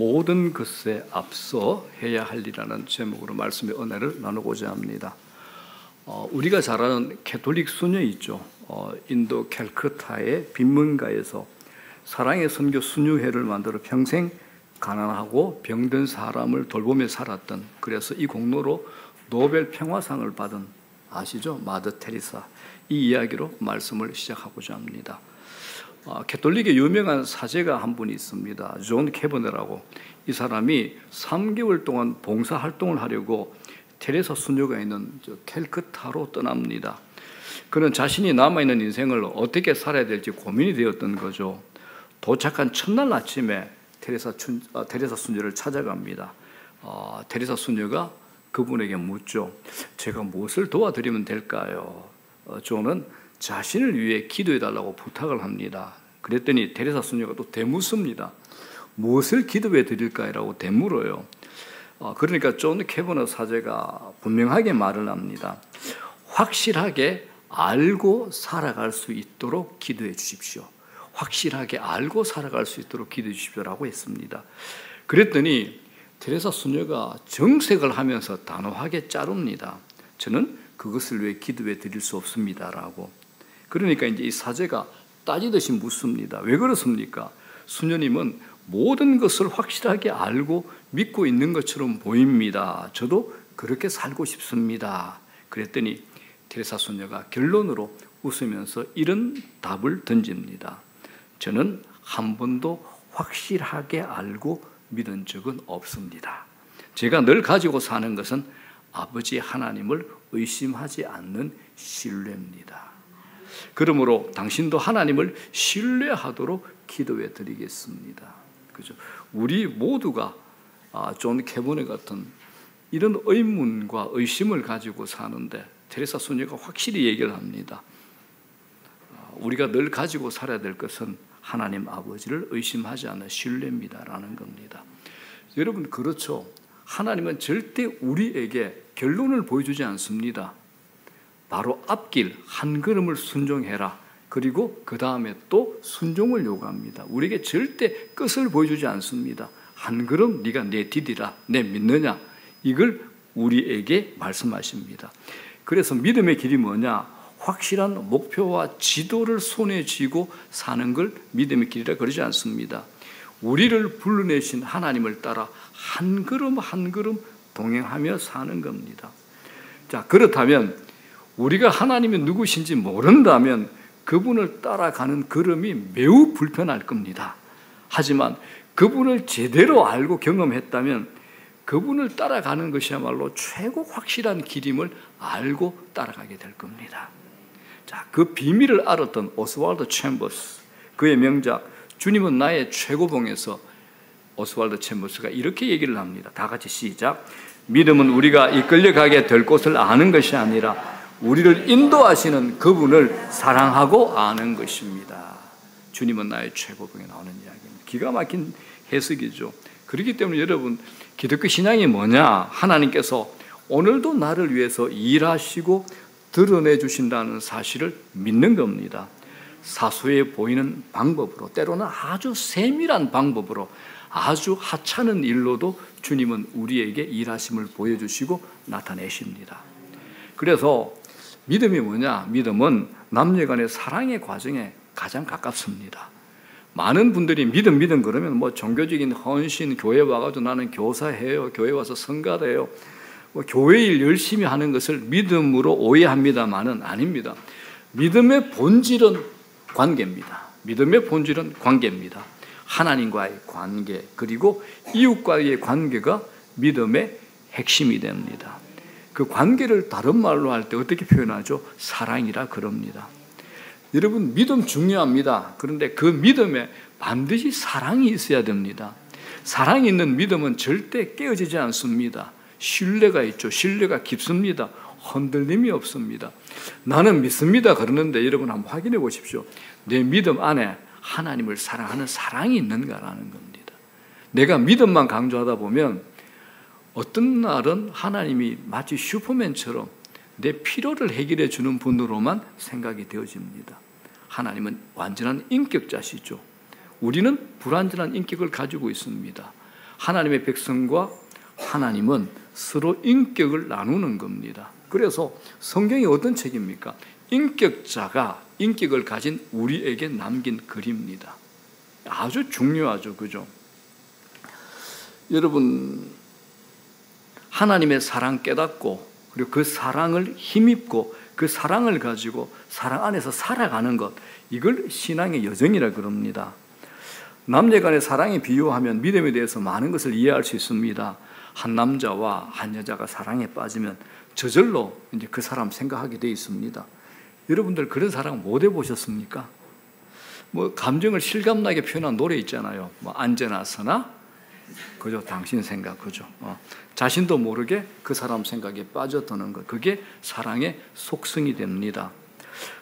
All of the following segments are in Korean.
모든 것에 앞서 해야 할 일이라는 제목으로 말씀의 은혜를 나누고자 합니다. 우리가 잘 아는 캐톨릭 수녀 있죠. 인도 캘커타의 빈문가에서 사랑의 선교 수녀회를 만들어 평생 가난하고 병든 사람을 돌보며 살았던, 그래서 이 공로로 노벨 평화상을 받은, 아시죠? 마더 테리사. 이 이야기로 말씀을 시작하고자 합니다. 캐톨릭의 유명한 사제가 한 분이 있습니다. 존 캐버너라고. 이 사람이 3개월 동안 봉사활동을 하려고 테레사 수녀가 있는 캘커타로 떠납니다. 그는 자신이 남아있는 인생을 어떻게 살아야 될지 고민이 되었던 거죠. 도착한 첫날 아침에 테레사 수녀를 찾아갑니다. 테레사 수녀가 그분에게 묻죠. 제가 무엇을 도와드리면 될까요? 존은 자신을 위해 기도해달라고 부탁을 합니다. 그랬더니 테레사 수녀가 또 되묻습니다. 무엇을 기도해 드릴까요? 되물어요. 그러니까 존 캐버너 사제가 분명하게 말을 합니다. 확실하게 알고 살아갈 수 있도록 기도해 주십시오. 확실하게 알고 살아갈 수 있도록 기도해 주십시오라고 했습니다. 그랬더니 테레사 수녀가 정색을 하면서 단호하게 자릅니다. 저는 그것을 위해 기도해 드릴 수 없습니다라고. 그러니까 이제 이 사제가 따지듯이 묻습니다. 왜 그렇습니까? 수녀님은 모든 것을 확실하게 알고 믿고 있는 것처럼 보입니다. 저도 그렇게 살고 싶습니다. 그랬더니 테레사 수녀가 결론으로 웃으면서 이런 답을 던집니다. 저는 한 번도 확실하게 알고 믿은 적은 없습니다. 제가 늘 가지고 사는 것은 아버지 하나님을 의심하지 않는 신뢰입니다. 그러므로 당신도 하나님을 신뢰하도록 기도해 드리겠습니다. 그죠? 우리 모두가 존 캐버너 같은 이런 의문과 의심을 가지고 사는데 테레사 수녀가 확실히 얘기를 합니다. 우리가 늘 가지고 살아야 될 것은 하나님 아버지를 의심하지 않는 신뢰입니다라는 겁니다. 여러분, 그렇죠. 하나님은 절대 우리에게 결론을 보여주지 않습니다. 바로 앞길 한 걸음을 순종해라. 그리고 그 다음에 또 순종을 요구합니다. 우리에게 절대 끝을 보여주지 않습니다. 한 걸음 네가 내 디디라. 내 믿느냐? 이걸 우리에게 말씀하십니다. 그래서 믿음의 길이 뭐냐? 확실한 목표와 지도를 손에 쥐고 사는 걸 믿음의 길이라 그러지 않습니다. 우리를 불러내신 하나님을 따라 한 걸음 한 걸음 동행하며 사는 겁니다. 자, 그렇다면 우리가 하나님이 누구신지 모른다면 그분을 따라가는 걸음이 매우 불편할 겁니다. 하지만 그분을 제대로 알고 경험했다면 그분을 따라가는 것이야말로 최고 확실한 길임을 알고 따라가게 될 겁니다. 자, 그 비밀을 알았던 오스왈드 챔버스, 그의 명작 주님은 나의 최고봉에서 오스왈드 챔버스가 이렇게 얘기를 합니다. 다 같이 시작. 믿음은 우리가 이끌려가게 될 곳을 아는 것이 아니라 우리를 인도하시는 그분을 사랑하고 아는 것입니다. 주님은 나의 최고봉에 나오는 이야기입니다. 기가 막힌 해석이죠. 그렇기 때문에 여러분, 기독교 신앙이 뭐냐? 하나님께서 오늘도 나를 위해서 일하시고 드러내 주신다는 사실을 믿는 겁니다. 사소해 보이는 방법으로, 때로는 아주 세밀한 방법으로, 아주 하찮은 일로도 주님은 우리에게 일하심을 보여주시고 나타내십니다. 그래서 믿음이 뭐냐? 믿음은 남녀간의 사랑의 과정에 가장 가깝습니다. 많은 분들이 믿음 그러면 뭐 종교적인 헌신, 교회 와가지고 나는 교사해요, 교회 와서 성가대요, 교회 일 열심히 하는 것을 믿음으로 오해합니다만은 아닙니다. 믿음의 본질은 관계입니다. 믿음의 본질은 관계입니다. 하나님과의 관계, 그리고 이웃과의 관계가 믿음의 핵심이 됩니다. 그 관계를 다른 말로 할 때 어떻게 표현하죠? 사랑이라 그럽니다. 여러분, 믿음 중요합니다. 그런데 그 믿음에 반드시 사랑이 있어야 됩니다. 사랑이 있는 믿음은 절대 깨어지지 않습니다. 신뢰가 있죠. 신뢰가 깊습니다. 흔들림이 없습니다. 나는 믿습니다 그러는데 여러분 한번 확인해 보십시오. 내 믿음 안에 하나님을 사랑하는 사랑이 있는가라는 겁니다. 내가 믿음만 강조하다 보면 어떤 날은 하나님이 마치 슈퍼맨처럼 내 필요를 해결해 주는 분으로만 생각이 되어집니다. 하나님은 완전한 인격자시죠. 우리는 불완전한 인격을 가지고 있습니다. 하나님의 백성과 하나님은 서로 인격을 나누는 겁니다. 그래서 성경이 어떤 책입니까? 인격자가 인격을 가진 우리에게 남긴 글입니다. 아주 중요하죠. 그죠? 여러분, 하나님의 사랑 깨닫고 그리고 그 사랑을 힘입고 그 사랑을 가지고 사랑 안에서 살아가는 것, 이걸 신앙의 여정이라 그럽니다. 남녀간의 사랑에 비유하면 믿음에 대해서 많은 것을 이해할 수 있습니다. 한 남자와 한 여자가 사랑에 빠지면 저절로 이제 그 사람 생각하게 돼 있습니다. 여러분들 그런 사랑 못 해보셨습니까? 뭐 감정을 실감나게 표현한 노래 있잖아요. 뭐 언제나 서나 그죠? 당신 생각 그죠? 자신도 모르게 그 사람 생각에 빠져드는 것, 그게 사랑의 속성이 됩니다.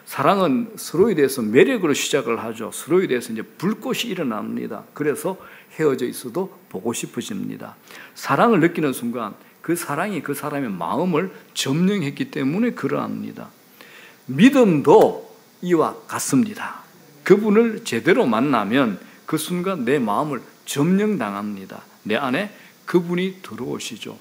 사랑은 서로에 대해서 매력으로 시작을 하죠. 서로에 대해서 이제 불꽃이 일어납니다. 그래서 헤어져 있어도 보고 싶어집니다. 사랑을 느끼는 순간 그 사랑이 그 사람의 마음을 점령했기 때문에 그러합니다. 믿음도 이와 같습니다. 그분을 제대로 만나면 그 순간 내 마음을 점령당합니다. 내 안에 그분이 들어오시죠.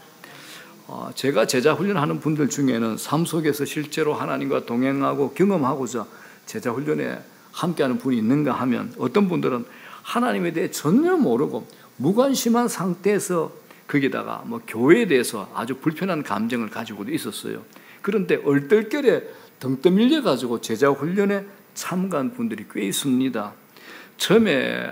제가 제자 훈련하는 분들 중에는 삶 속에서 실제로 하나님과 동행하고 경험하고자 제자 훈련에 함께하는 분이 있는가 하면 어떤 분들은 하나님에 대해 전혀 모르고 무관심한 상태에서 거기다가 뭐 교회에 대해서 아주 불편한 감정을 가지고도 있었어요. 그런데 얼떨결에 등 떠밀려 가지고 제자 훈련에 참가한 분들이 꽤 있습니다. 처음에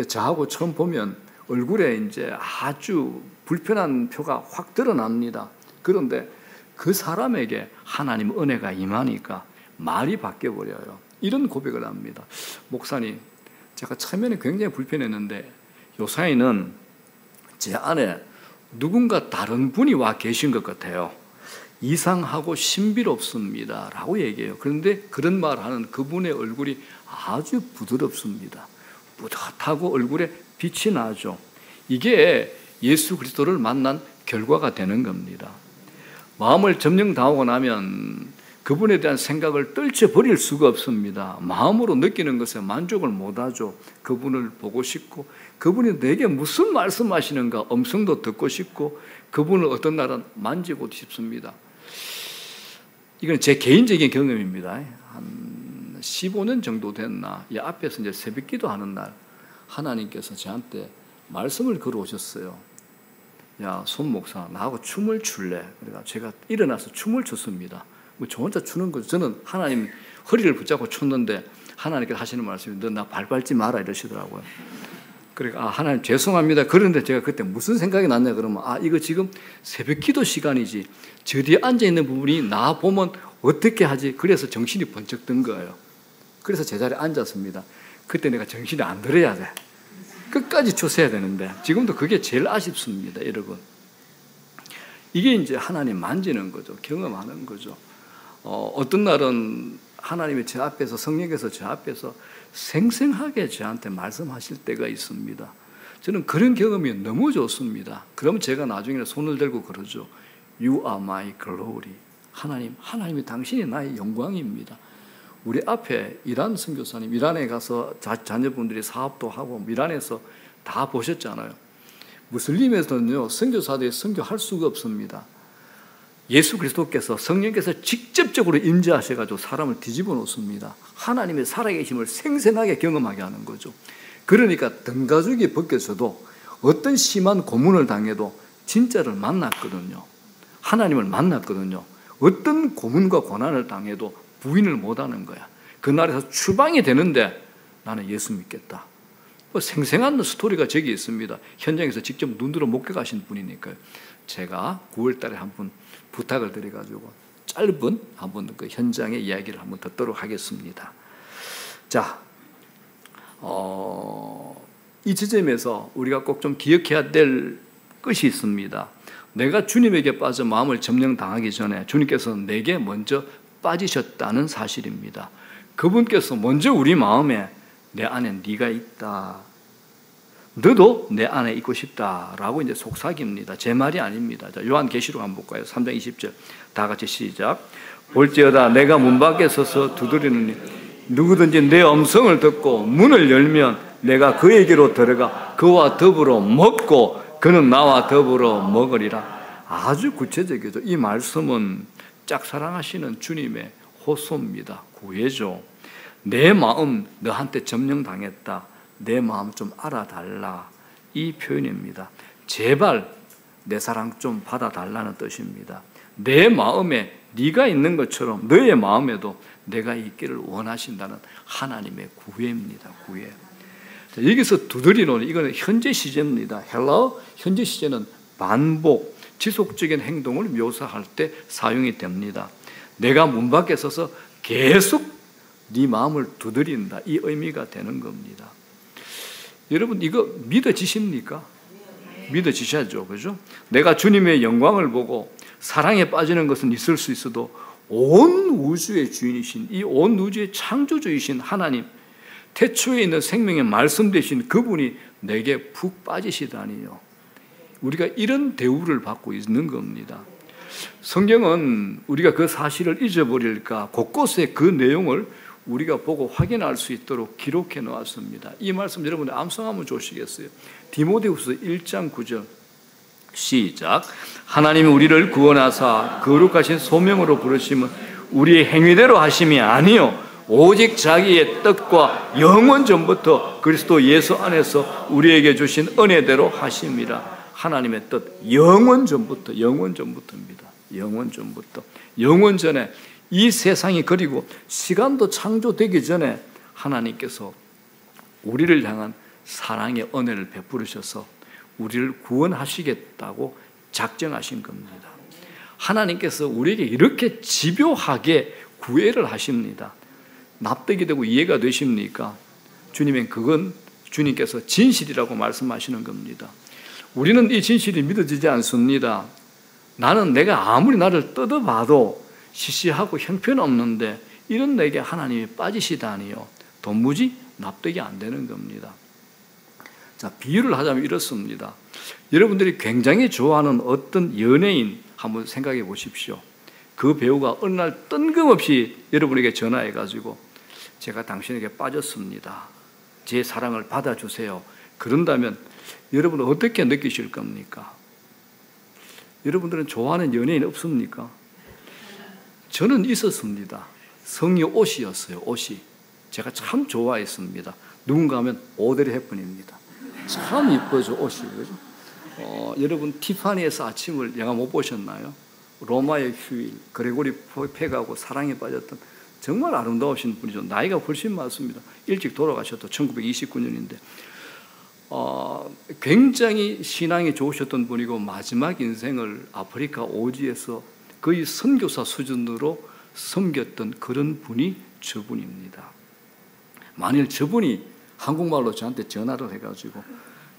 저하고 처음 보면 얼굴에 이제 아주 불편한 표가 확 드러납니다. 그런데 그 사람에게 하나님 은혜가 임하니까 말이 바뀌어 버려요. 이런 고백을 합니다. 목사님, 제가 처음에는 굉장히 불편했는데 요사이는 제 안에 누군가 다른 분이 와 계신 것 같아요. 이상하고 신비롭습니다 라고 얘기해요. 그런데 그런 말을 하는 그분의 얼굴이 아주 부드럽습니다. 뿌듯하고 얼굴에 빛이 나죠. 이게 예수 그리스도를 만난 결과가 되는 겁니다. 마음을 점령당하고 나면 그분에 대한 생각을 떨쳐버릴 수가 없습니다. 마음으로 느끼는 것에 만족을 못하죠. 그분을 보고 싶고 그분이 내게 무슨 말씀하시는가 음성도 듣고 싶고 그분을 어떤 날은 만지고 싶습니다. 이건 제 개인적인 경험입니다. 한 15년 정도 됐나 이 앞에서 이제 새벽기도 하는 날 하나님께서 저한테 말씀을 걸어오셨어요. 야, 손 목사, 나하고 춤을 출래? 그러니까 제가 일어나서 춤을 췄습니다. 뭐 저 혼자 추는 거죠. 저는 하나님 허리를 붙잡고 췄는데 하나님께서 하시는 말씀이 너 나 발 밟지 마라 이러시더라고요. 그러니까 하나님 죄송합니다. 그런데 제가 그때 무슨 생각이 났냐 그러면 이거 지금 새벽 기도 시간이지 저 뒤에 앉아있는 부분이 나 보면 어떻게 하지? 그래서 정신이 번쩍 든 거예요. 그래서 제자리에 앉았습니다. 그때 내가 정신이 안 들어야 돼. 끝까지 쫓아야 되는데 지금도 그게 제일 아쉽습니다. 여러분, 이게 이제 하나님 만지는 거죠. 경험하는 거죠. 어떤 날은 하나님이 제 앞에서 성령께서 제 앞에서 생생하게 저한테 말씀하실 때가 있습니다. 저는 그런 경험이 너무 좋습니다. 그럼 제가 나중에 손을 들고 그러죠. You are my glory. 하나님이 당신이 나의 영광입니다. 우리 앞에 이란 선교사님, 이란에 가서 자녀분들이 사업도 하고 이란에서 다 보셨잖아요. 무슬림에서는요, 선교사들이 선교할 수가 없습니다. 예수 그리스도께서 성령께서 직접적으로 임재하셔가지고 사람을 뒤집어 놓습니다. 하나님의 살아계심을 생생하게 경험하게 하는 거죠. 그러니까 등가죽이 벗겨져도 어떤 심한 고문을 당해도 진짜를 만났거든요. 하나님을 만났거든요. 어떤 고문과 고난을 당해도 부인을 못하는 거야. 그날에서 추방이 되는데 나는 예수 믿겠다. 생생한 스토리가 저기 있습니다. 현장에서 직접 눈으로 목격하신 분이니까요. 제가 9월 달에 한번 부탁을 드려가지고 짧은 한번 그 현장의 이야기를 한번 듣도록 하겠습니다. 자, 이 지점에서 우리가 꼭 좀 기억해야 될 것이 있습니다. 내가 주님에게 빠져 마음을 점령당하기 전에 주님께서 내게 먼저 빠지셨다는 사실입니다. 그분께서 먼저 우리 마음에 내 안에 네가 있다. 너도 내 안에 있고 싶다라고 이제 속삭입니다. 제 말이 아닙니다. 자, 요한계시록 한번 볼까요? 3장 20절. 다 같이 시작. 볼지어다 내가 문 밖에 서서 두드리느니 누구든지 내 음성을 듣고 문을 열면 내가 그에게로 들어가 그와 더불어 먹고 그는 나와 더불어 먹으리라. 아주 구체적이죠. 이 말씀은 짝사랑하시는 주님의 호소입니다. 구해줘. 내 마음 너한테 점령당했다. 내 마음 좀 알아달라. 이 표현입니다. 제발 내 사랑 좀 받아달라는 뜻입니다. 내 마음에 네가 있는 것처럼 너의 마음에도 내가 있기를 원하신다는 하나님의 구애입니다. 구애. 자, 여기서 두드리는 이거는 현재 시제입니다. 헬라어 현재 시제는 반복, 지속적인 행동을 묘사할 때 사용이 됩니다. 내가 문 밖에 서서 계속 네 마음을 두드린다. 이 의미가 되는 겁니다. 여러분 이거 믿어지십니까? 믿어지셔야죠. 그죠? 내가 주님의 영광을 보고 사랑에 빠지는 것은 있을 수 있어도 온 우주의 주인이신 이 온 우주의 창조주이신 하나님, 태초에 있는 생명의 말씀 되신 그분이 내게 푹 빠지시다니요. 우리가 이런 대우를 받고 있는 겁니다. 성경은 우리가 그 사실을 잊어버릴까 곳곳에 그 내용을 우리가 보고 확인할 수 있도록 기록해 놓았습니다. 이 말씀 여러분들 암송하면 좋으시겠어요? 디모데후서 1장 9절 시작. 하나님이 우리를 구원하사 거룩하신 소명으로 부르심은 우리의 행위대로 하심이 아니요 오직 자기의 뜻과 영원 전부터 그리스도 예수 안에서 우리에게 주신 은혜대로 하심이라. 하나님의 뜻, 영원 전부터입니다. 영원 전부터. 영원 전에 이 세상이 그리고 시간도 창조되기 전에 하나님께서 우리를 향한 사랑의 은혜를 베푸르셔서 우리를 구원하시겠다고 작정하신 겁니다. 하나님께서 우리에게 이렇게 집요하게 구애를 하십니다. 납득이 되고 이해가 되십니까? 주님은 그건 주님께서 진실이라고 말씀하시는 겁니다. 우리는 이 진실이 믿어지지 않습니다. 나는 내가 아무리 나를 뜯어봐도 시시하고 형편없는데 이런 내게 하나님이 빠지시다니요. 도무지 납득이 안 되는 겁니다. 자, 비유를 하자면 이렇습니다. 여러분들이 굉장히 좋아하는 어떤 연예인 한번 생각해 보십시오. 그 배우가 어느 날 뜬금없이 여러분에게 전화해가지고 제가 당신에게 빠졌습니다. 제 사랑을 받아주세요. 그런다면 여러분은 어떻게 느끼실 겁니까? 여러분들은 좋아하는 연예인 없습니까? 저는 있었습니다. 성이 옷이었어요. 옷이. 제가 참 좋아했습니다. 누군가 하면 오드리 헵번입니다. 참 이쁘죠, 옷이. 그죠? 여러분 티파니에서 아침을 영화 못 보셨나요? 로마의 휴일, 그레고리 포펙하고 사랑에 빠졌던 정말 아름다우신 분이죠. 나이가 훨씬 많습니다. 일찍 돌아가셨던 1929년인데 굉장히 신앙이 좋으셨던 분이고 마지막 인생을 아프리카 오지에서 거의 선교사 수준으로 섬겼던 그런 분이 저분입니다. 만일 저분이 한국말로 저한테 전화를 해가지고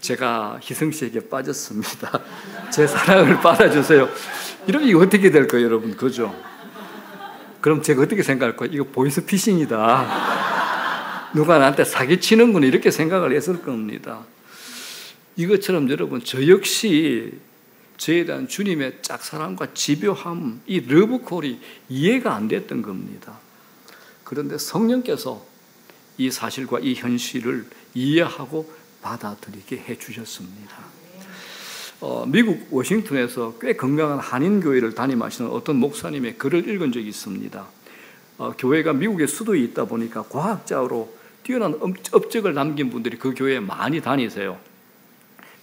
제가 희성 씨에게 빠졌습니다. 제 사랑을 받아주세요. 이러면 이거 어떻게 될 거예요, 여러분? 그죠? 그럼 제가 어떻게 생각할 거예요? 이거 보이스피싱이다. 누가 나한테 사기치는구나 이렇게 생각을 했을 겁니다. 이것처럼 여러분 저 역시 저에 대한 주님의 짝사랑과 집요함, 이 러브콜이 이해가 안 됐던 겁니다. 그런데 성령께서 이 사실과 이 현실을 이해하고 받아들이게 해주셨습니다. 미국 워싱턴에서 꽤 건강한 한인교회를 담임하시는 어떤 목사님의 글을 읽은 적이 있습니다. 교회가 미국의 수도에 있다 보니까 과학자로 뛰어난 업적을 남긴 분들이 그 교회에 많이 다니세요.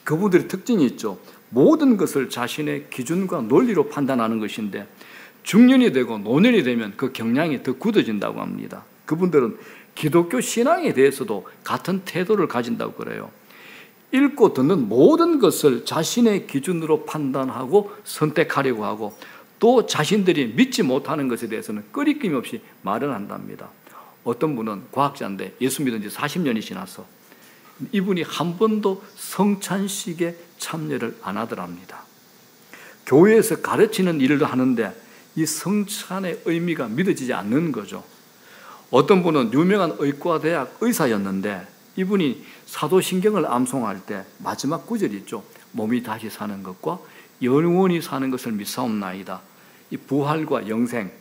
그분들의 특징이 있죠. 모든 것을 자신의 기준과 논리로 판단하는 것인데 중년이 되고 노년이 되면 그 경향이 더 굳어진다고 합니다. 그분들은 기독교 신앙에 대해서도 같은 태도를 가진다고 그래요. 읽고 듣는 모든 것을 자신의 기준으로 판단하고 선택하려고 하고 또 자신들이 믿지 못하는 것에 대해서는 꺼리낌 없이 말을 한답니다. 어떤 분은 과학자인데 예수 믿은 지 40년이 지나서 이분이 한 번도 성찬식에 참여를 안 하더랍니다. 교회에서 가르치는 일을 하는데 이 성찬의 의미가 믿어지지 않는 거죠. 어떤 분은 유명한 의과대학 의사였는데 이분이 사도신경을 암송할 때 마지막 구절이 있죠. 몸이 다시 사는 것과 영원히 사는 것을 믿사옵나이다. 이 부활과 영생,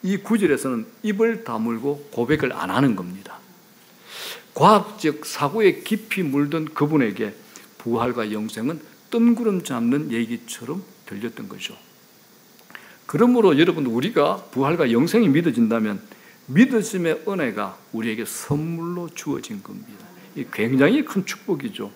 이 구절에서는 입을 다물고 고백을 안 하는 겁니다. 과학적 사고에 깊이 물든 그분에게 부활과 영생은 뜬구름 잡는 얘기처럼 들렸던 거죠. 그러므로 여러분, 우리가 부활과 영생이 믿어진다면 믿어짐의 은혜가 우리에게 선물로 주어진 겁니다. 이 굉장히 큰 축복이죠.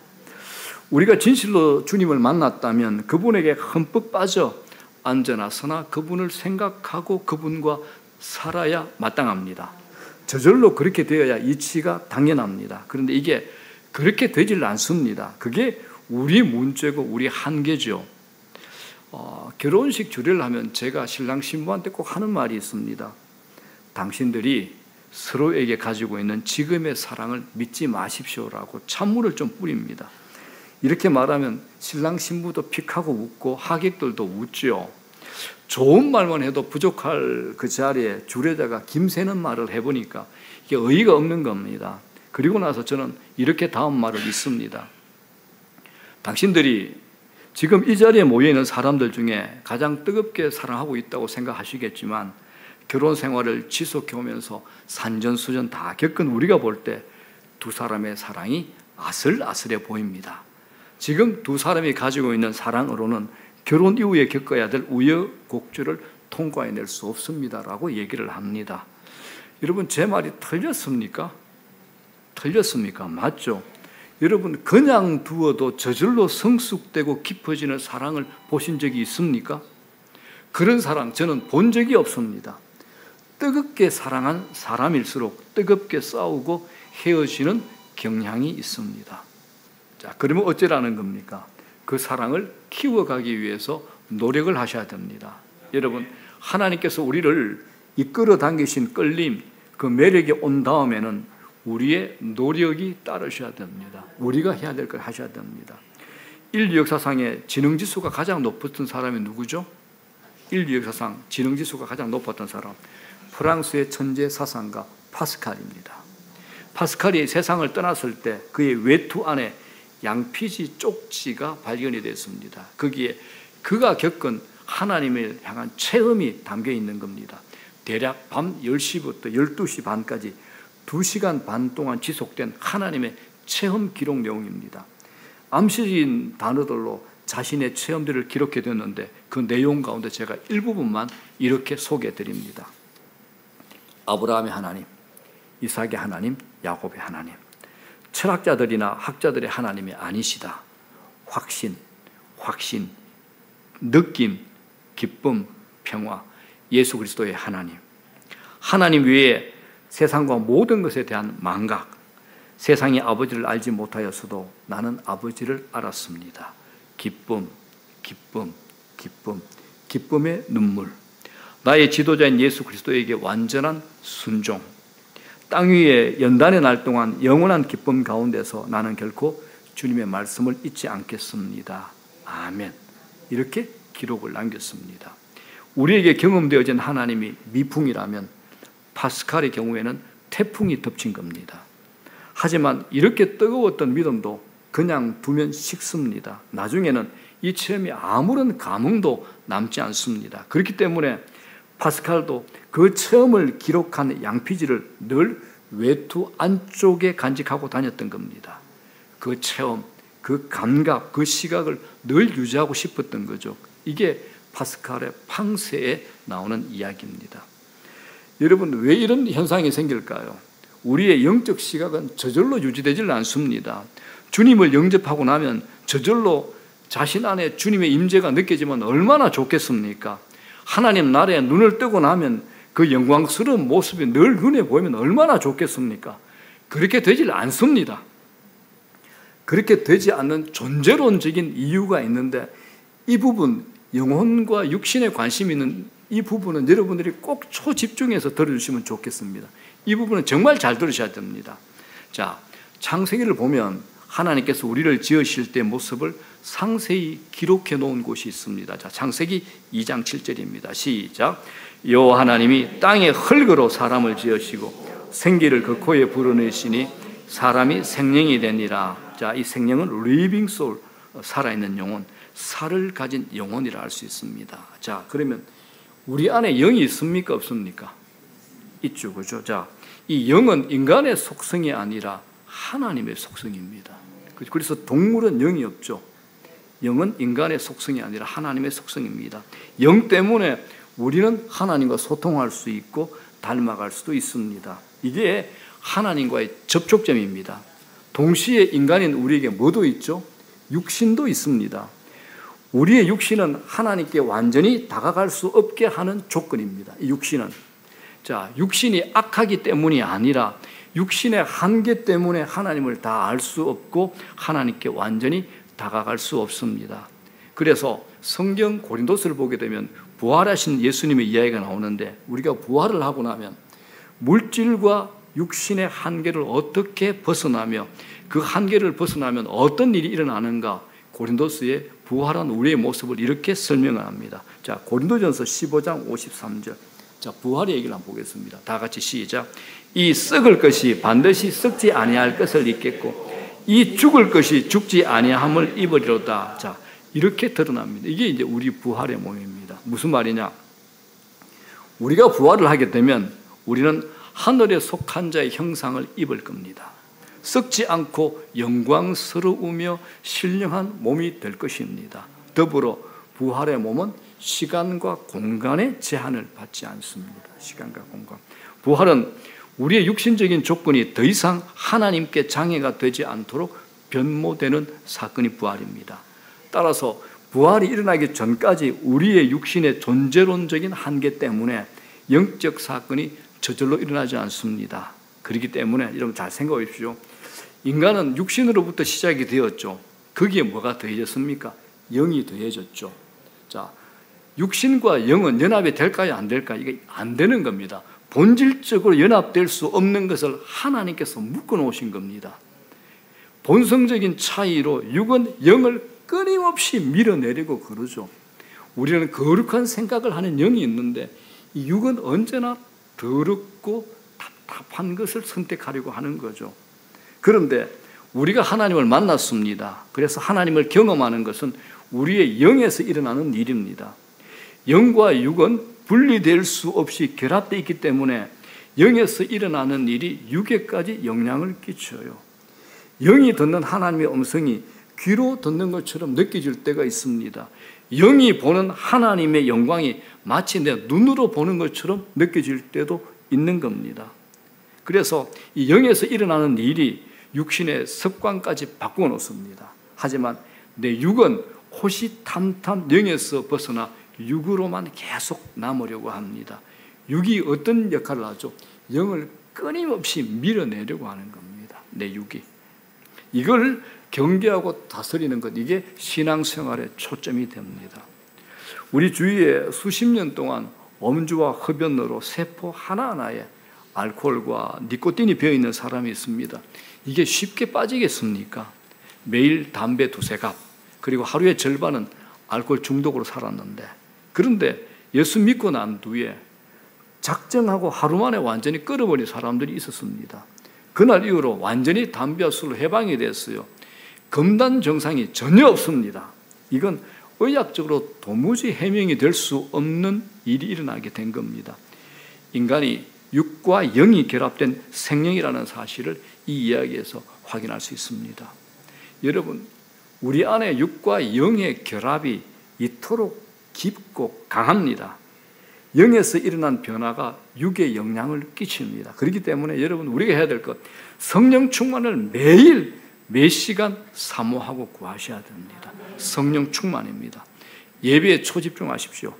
우리가 진실로 주님을 만났다면 그분에게 흠뻑 빠져 앉아나서나 그분을 생각하고 그분과 살아야 마땅합니다. 저절로 그렇게 되어야 이치가 당연합니다. 그런데 이게 그렇게 되질 않습니다. 그게 우리 문제고 우리 한계죠. 결혼식 주례를 하면 제가 신랑 신부한테 꼭 하는 말이 있습니다. 당신들이 서로에게 가지고 있는 지금의 사랑을 믿지 마십시오라고 찬물을 좀 뿌립니다. 이렇게 말하면 신랑 신부도 픽하고 웃고 하객들도 웃죠. 좋은 말만 해도 부족할 그 자리에 주례자가 김새는 말을 해보니까 이게 의의가 없는 겁니다. 그리고 나서 저는 이렇게 다음 말을 읽습니다. 당신들이 지금 이 자리에 모여있는 사람들 중에 가장 뜨겁게 사랑하고 있다고 생각하시겠지만 결혼 생활을 지속해 오면서 산전수전 다 겪은 우리가 볼 때 두 사람의 사랑이 아슬아슬해 보입니다. 지금 두 사람이 가지고 있는 사랑으로는 결혼 이후에 겪어야 될 우여곡절을 통과해낼 수 없습니다라고 얘기를 합니다. 여러분, 제 말이 틀렸습니까? 틀렸습니까? 맞죠? 여러분, 그냥 두어도 저절로 성숙되고 깊어지는 사랑을 보신 적이 있습니까? 그런 사랑 저는 본 적이 없습니다. 뜨겁게 사랑한 사람일수록 뜨겁게 싸우고 헤어지는 경향이 있습니다. 자, 그러면 어쩌라는 겁니까? 그 사랑을 키워가기 위해서 노력을 하셔야 됩니다. 여러분, 하나님께서 우리를 이끌어 당기신 끌림, 그 매력이 온 다음에는 우리의 노력이 따르셔야 됩니다. 우리가 해야 될 걸 하셔야 됩니다. 인류 역사상의 지능지수가 가장 높았던 사람이 누구죠? 인류 역사상 지능지수가 가장 높았던 사람, 프랑스의 천재 사상가 파스칼입니다. 파스칼이 세상을 떠났을 때 그의 외투 안에 양피지 쪽지가 발견이 됐습니다. 거기에 그가 겪은 하나님을 향한 체험이 담겨 있는 겁니다. 대략 밤 10시부터 12시 반까지 2시간 반 동안 지속된 하나님의 체험 기록 내용입니다. 암시인 단어들로 자신의 체험들을 기록해 뒀는데 그 내용 가운데 제가 일부분만 이렇게 소개해 드립니다. 아브라함의 하나님, 이삭의 하나님, 야곱의 하나님, 철학자들이나 학자들의 하나님이 아니시다. 확신, 느낌, 기쁨, 평화, 예수 그리스도의 하나님. 하나님 외에 세상과 모든 것에 대한 망각, 세상이 아버지를 알지 못하였어도 나는 아버지를 알았습니다. 기쁨의 눈물. 나의 지도자인 예수 그리스도에게 완전한 순종. 땅 위에 연단의 날 동안 영원한 기쁨 가운데서 나는 결코 주님의 말씀을 잊지 않겠습니다. 아멘. 이렇게 기록을 남겼습니다. 우리에게 경험되어진 하나님이 미풍이라면 파스칼의 경우에는 태풍이 덮친 겁니다. 하지만 이렇게 뜨거웠던 믿음도 그냥 두면 식습니다. 나중에는 이 체험이 아무런 감흥도 남지 않습니다. 그렇기 때문에 파스칼도 그 체험을 기록한 양피지를 늘 외투 안쪽에 간직하고 다녔던 겁니다. 그 체험, 그 감각, 그 시각을 늘 유지하고 싶었던 거죠. 이게 파스칼의 팡세에 나오는 이야기입니다. 여러분, 왜 이런 현상이 생길까요? 우리의 영적 시각은 저절로 유지되질 않습니다. 주님을 영접하고 나면 저절로 자신 안에 주님의 임재가 느껴지면 얼마나 좋겠습니까? 하나님 나라에 눈을 뜨고 나면 그 영광스러운 모습이 늘 눈에 보이면 얼마나 좋겠습니까? 그렇게 되질 않습니다. 그렇게 되지 않는 존재론적인 이유가 있는데 이 부분, 영혼과 육신에 관심 있는 이 부분은 여러분들이 꼭 초집중해서 들어주시면 좋겠습니다. 이 부분은 정말 잘 들으셔야 됩니다. 자, 창세기를 보면 하나님께서 우리를 지으실 때 모습을 상세히 기록해 놓은 곳이 있습니다. 자, 창세기 2장 7절입니다. 시작. 여호와 하나님이 땅의 흙으로 사람을 지으시고 생기를 그 코에 불어넣으시니 사람이 생명이 되니라. 자, 이 생명은 living soul, 살아있는 영혼, 살을 가진 영혼이라 할 수 있습니다. 자, 그러면 우리 안에 영이 있습니까? 없습니까? 있죠, 그죠? 자, 이 영은 인간의 속성이 아니라 하나님의 속성입니다. 그래서 동물은 영이 없죠. 영은 인간의 속성이 아니라 하나님의 속성입니다. 영 때문에 우리는 하나님과 소통할 수 있고 닮아갈 수도 있습니다. 이게 하나님과의 접촉점입니다. 동시에 인간인 우리에게 뭐도 있죠? 육신도 있습니다. 우리의 육신은 하나님께 완전히 다가갈 수 없게 하는 조건입니다. 이 육신은. 자, 육신이 악하기 때문이 아니라 육신의 한계 때문에 하나님을 다 알 수 없고 하나님께 완전히 다가갈 수 없습니다. 그래서 성경 고린도서를 보게 되면 부활하신 예수님의 이야기가 나오는데 우리가 부활을 하고 나면 물질과 육신의 한계를 어떻게 벗어나며 그 한계를 벗어나면 어떤 일이 일어나는가 고린도서의 부활한 우리의 모습을 이렇게 설명을 합니다. 자, 고린도전서 15장 53절. 자, 부활의 얘기를 한번 보겠습니다. 다 같이 시작. 이 썩을 것이 반드시 썩지 아니할 것을 입겠고 이 죽을 것이 죽지 아니함을 입으리로다. 자, 이렇게 드러납니다. 이게 이제 우리 부활의 모습입니다. 무슨 말이냐? 우리가 부활을 하게 되면 우리는 하늘에 속한 자의 형상을 입을 겁니다. 썩지 않고 영광스러우며 신령한 몸이 될 것입니다. 더불어 부활의 몸은 시간과 공간의 제한을 받지 않습니다. 시간과 공간. 부활은 우리의 육신적인 조건이 더 이상 하나님께 장애가 되지 않도록 변모되는 사건이 부활입니다. 따라서 부활이 일어나기 전까지 우리의 육신의 존재론적인 한계 때문에 영적 사건이 저절로 일어나지 않습니다. 그렇기 때문에 여러분 잘 생각해 보십시오. 인간은 육신으로부터 시작이 되었죠. 거기에 뭐가 더해졌습니까? 영이 더해졌죠. 자, 육신과 영은 연합이 될까요? 안 될까요? 이게 안 되는 겁니다. 본질적으로 연합될 수 없는 것을 하나님께서 묶어 놓으신 겁니다. 본성적인 차이로 육은 영을 끊임없이 밀어내려고 그러죠. 우리는 거룩한 생각을 하는 영이 있는데 이 육은 언제나 더럽고 답답한 것을 선택하려고 하는 거죠. 그런데 우리가 하나님을 만났습니다. 그래서 하나님을 경험하는 것은 우리의 영에서 일어나는 일입니다. 영과 육은 분리될 수 없이 결합되어 있기 때문에 영에서 일어나는 일이 육에까지 영향을 끼쳐요. 영이 듣는 하나님의 음성이 귀로 듣는 것처럼 느껴질 때가 있습니다. 영이 보는 하나님의 영광이 마치 내 눈으로 보는 것처럼 느껴질 때도 있는 겁니다. 그래서 이 영에서 일어나는 일이 육신의 습관까지 바꾸어 놓습니다. 하지만 내 육은 호시탐탐 영에서 벗어나 육으로만 계속 남으려고 합니다. 육이 어떤 역할을 하죠? 영을 끊임없이 밀어내려고 하는 겁니다. 내 육이. 이걸 경계하고 다스리는 것, 이게 신앙생활의 초점이 됩니다. 우리 주위에 수십 년 동안 음주와 흡연으로 세포 하나하나에 알코올과 니코틴이 배어있는 사람이 있습니다. 이게 쉽게 빠지겠습니까? 매일 담배 2-3갑, 그리고 하루의 절반은 알코올 중독으로 살았는데, 그런데 예수 믿고 난 뒤에 작정하고 하루 만에 완전히 끊어버린 사람들이 있었습니다. 그날 이후로 완전히 담배와 술로 해방이 됐어요. 금단 증상이 전혀 없습니다. 이건 의학적으로 도무지 해명이 될 수 없는 일이 일어나게 된 겁니다. 인간이 육과 영이 결합된 생명이라는 사실을 이 이야기에서 확인할 수 있습니다. 여러분, 우리 안에 육과 영의 결합이 이토록 깊고 강합니다. 영에서 일어난 변화가 육에 영향을 끼칩니다. 그렇기 때문에 여러분, 우리가 해야 될 것, 성령 충만을 매일 몇 시간 사모하고 구하셔야 됩니다. 성령 충만입니다. 예배에 초집중하십시오.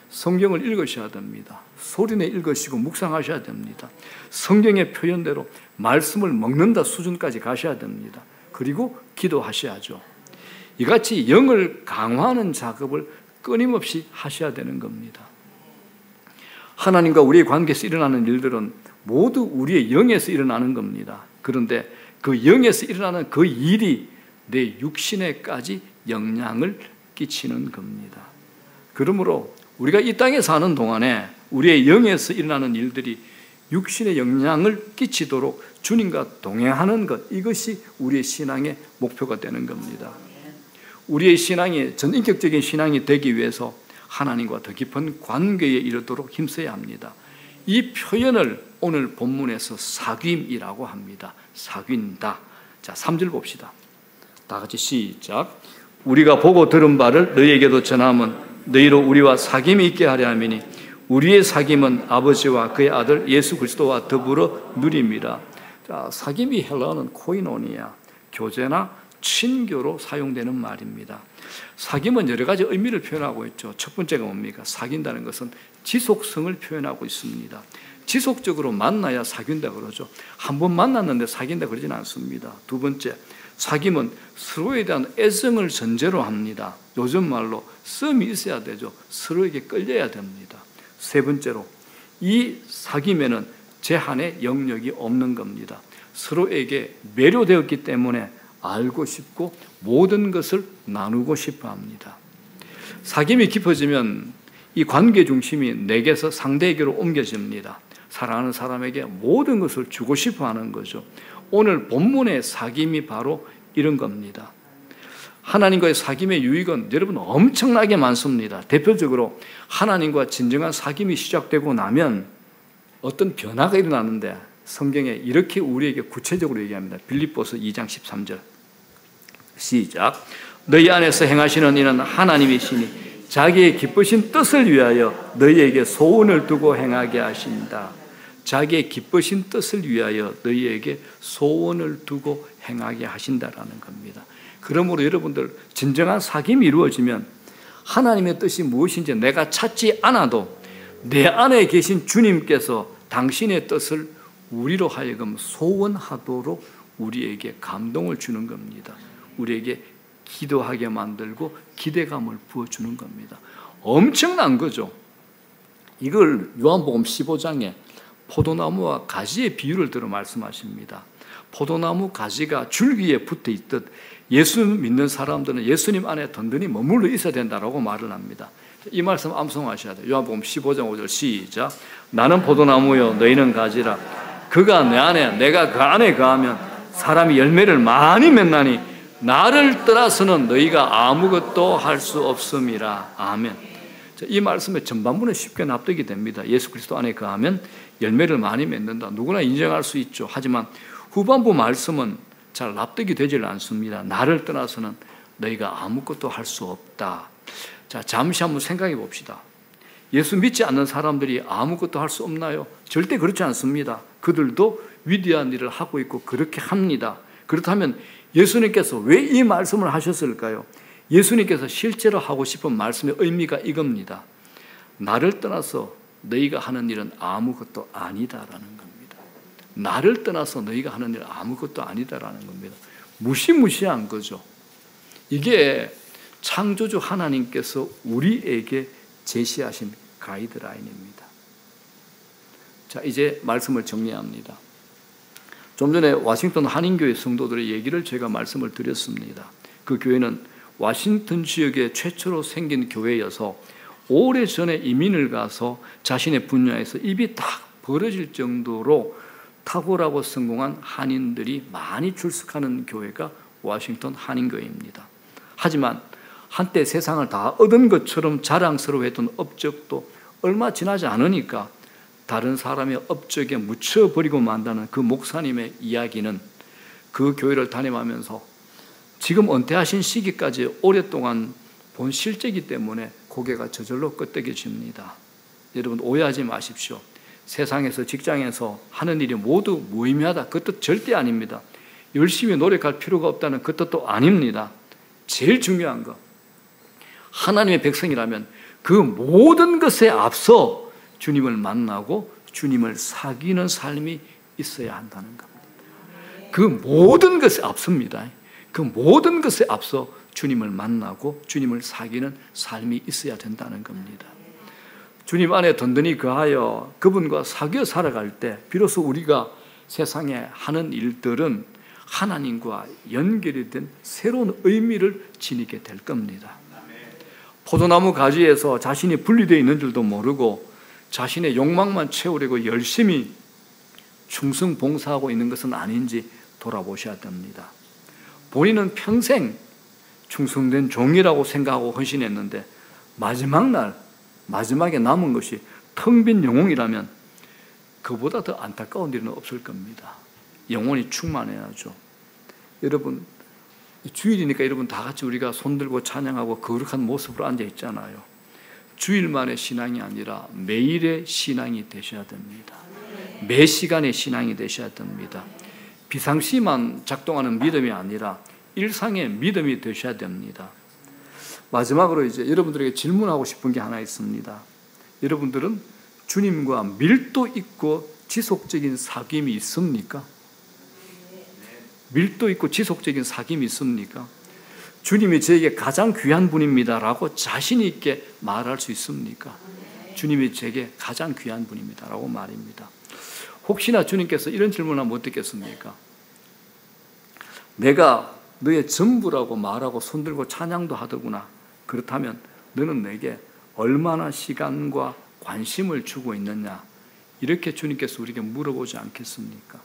성경을 읽으셔야 됩니다. 소리내 읽으시고 묵상하셔야 됩니다. 성경의 표현대로 말씀을 먹는다 수준까지 가셔야 됩니다. 그리고 기도하셔야죠. 이같이 영을 강화하는 작업을 끊임없이 하셔야 되는 겁니다. 하나님과 우리의 관계에서 일어나는 일들은 모두 우리의 영에서 일어나는 겁니다. 그런데 그 영에서 일어나는 그 일이 내 육신에까지 영향을 끼치는 겁니다. 그러므로 우리가 이 땅에 사는 동안에 우리의 영에서 일어나는 일들이 육신에 영향을 끼치도록 주님과 동행하는 것, 이것이 우리의 신앙의 목표가 되는 겁니다. 우리의 신앙이 전인격적인 신앙이 되기 위해서 하나님과 더 깊은 관계에 이르도록 힘써야 합니다. 이 표현을 오늘 본문에서 사귐이라고 합니다. 사귄다. 자, 3절 봅시다. 다 같이 시작. 우리가 보고 들은 바를 너희에게도 전함은 너희로 우리와 사귐이 있게 하려 함이니 우리의 사귐은 아버지와 그의 아들 예수 그리스도와 더불어 누림이라. 자, 사귐이 헬라어는 코이노니아, 교제나 친교로 사용되는 말입니다. 사귐은 여러 가지 의미를 표현하고 있죠. 첫 번째가 뭡니까? 사귄다는 것은 지속성을 표현하고 있습니다. 지속적으로 만나야 사귄다 그러죠. 한 번 만났는데 사귄다 그러지는 않습니다. 두 번째, 사귐은 서로에 대한 애정을 전제로 합니다. 요즘 말로 썸이 있어야 되죠. 서로에게 끌려야 됩니다. 세 번째로, 이 사귐에는 제한의 영역이 없는 겁니다. 서로에게 매료되었기 때문에 알고 싶고 모든 것을 나누고 싶어 합니다. 사귐이 깊어지면 이 관계 중심이 내게서 상대에게로 옮겨집니다. 사랑하는 사람에게 모든 것을 주고 싶어 하는 거죠. 오늘 본문의 사귐이 바로 이런 겁니다. 하나님과의 사귐의 유익은 여러분 엄청나게 많습니다. 대표적으로 하나님과 진정한 사귐이 시작되고 나면 어떤 변화가 일어나는데 성경에 이렇게 우리에게 구체적으로 얘기합니다. 빌립보서 2장 13절 시작. 너희 안에서 행하시는 이는 하나님이시니 자기의 기쁘신 뜻을 위하여 너희에게 소원을 두고 행하게 하신다. 자기의 기쁘신 뜻을 위하여 너희에게 소원을 두고 행하게 하신다라는 겁니다. 그러므로 여러분들 진정한 사귐이 이루어지면 하나님의 뜻이 무엇인지 내가 찾지 않아도 내 안에 계신 주님께서 당신의 뜻을 우리로 하여금 소원하도록 우리에게 감동을 주는 겁니다. 우리에게 기도하게 만들고 기대감을 부어주는 겁니다. 엄청난 거죠. 이걸 요한복음 15장에 포도나무와 가지의 비유를 들어 말씀하십니다. 포도나무 가지가 줄기에 붙어 있듯 예수 믿는 사람들은 예수님 안에 든든히 머물러 있어야 된다라고 말을 합니다. 이 말씀 암송하셔야 돼요. 요한복음 15장 5절 시작. 나는 포도나무요 너희는 가지라. 그가 내 안에 내가 그 안에 거하면 사람이 열매를 많이 맺나니 나를 떠나서는 너희가 아무것도 할 수 없음이라. 아멘. 이 말씀의 전반부는 쉽게 납득이 됩니다. 예수 그리스도 안에 거하면 열매를 많이 맺는다. 누구나 인정할 수 있죠. 하지만 후반부 말씀은 잘 납득이 되질 않습니다. 나를 떠나서는 너희가 아무것도 할 수 없다. 자, 잠시 한번 생각해 봅시다. 예수 믿지 않는 사람들이 아무것도 할 수 없나요? 절대 그렇지 않습니다. 그들도 위대한 일을 하고 있고 그렇게 합니다. 그렇다면 예수님께서 왜 이 말씀을 하셨을까요? 예수님께서 실제로 하고 싶은 말씀의 의미가 이겁니다. 나를 떠나서 너희가 하는 일은 아무것도 아니다라는 겁니다. 나를 떠나서 너희가 하는 일은 아무것도 아니다라는 겁니다. 무시무시한 거죠. 이게 창조주 하나님께서 우리에게 제시하신 가이드라인입니다. 자, 이제 말씀을 정리합니다. 좀 전에 워싱턴 한인교회 성도들의 얘기를 제가 말씀을 드렸습니다. 그 교회는 워싱턴 지역에 최초로 생긴 교회여서 오래전에 이민을 가서 자신의 분야에서 입이 딱 벌어질 정도로 탁월하고 성공한 한인들이 많이 출석하는 교회가 워싱턴 한인교회입니다. 하지만 한때 세상을 다 얻은 것처럼 자랑스러워했던 업적도 얼마 지나지 않으니까 다른 사람의 업적에 묻혀버리고 만다는 그 목사님의 이야기는 그 교회를 다ним하면서 지금 은퇴하신 시기까지 오랫동안 본 실제이기 때문에 고개가 저절로 끄덕여집니다. 여러분 오해하지 마십시오. 세상에서 직장에서 하는 일이 모두 무의미하다 그 뜻 절대 아닙니다. 열심히 노력할 필요가 없다는 그 뜻도 아닙니다. 제일 중요한 거 하나님의 백성이라면 그 모든 것에 앞서 주님을 만나고 주님을 사귀는 삶이 있어야 한다는 겁니다. 그 모든 것에 앞섭니다. 그 모든 것에 앞서 주님을 만나고 주님을 사귀는 삶이 있어야 된다는 겁니다. 주님 안에 든든히 거하여 그분과 사귀어 살아갈 때 비로소 우리가 세상에 하는 일들은 하나님과 연결이 된 새로운 의미를 지니게 될 겁니다. 포도나무 가지에서 자신이 분리되어 있는 줄도 모르고 자신의 욕망만 채우려고 열심히 충성봉사하고 있는 것은 아닌지 돌아보셔야 됩니다. 본인은 평생 충성된 종이라고 생각하고 헌신했는데 마지막 날 마지막에 남은 것이 텅 빈 영혼이라면 그보다 더 안타까운 일은 없을 겁니다. 영혼이 충만해야죠. 여러분 주일이니까 여러분 다 같이 우리가 손들고 찬양하고 거룩한 모습으로 앉아 있잖아요. 주일만의 신앙이 아니라 매일의 신앙이 되셔야 됩니다. 매 시간의 신앙이 되셔야 됩니다. 비상시만 작동하는 믿음이 아니라 일상의 믿음이 되셔야 됩니다. 마지막으로 이제 여러분들에게 질문하고 싶은 게 하나 있습니다. 여러분들은 주님과 밀도 있고 지속적인 사귐이 있습니까? 밀도 있고 지속적인 사귐이 있습니까? 주님이 저에게 가장 귀한 분입니다라고 자신 있게 말할 수 있습니까? 주님이 제게 가장 귀한 분입니다라고 말입니다. 혹시나 주님께서 이런 질문을 하면 어떻겠습니까? 내가 너의 전부라고 말하고 손들고 찬양도 하더구나. 그렇다면 너는 내게 얼마나 시간과 관심을 주고 있느냐? 이렇게 주님께서 우리에게 물어보지 않겠습니까?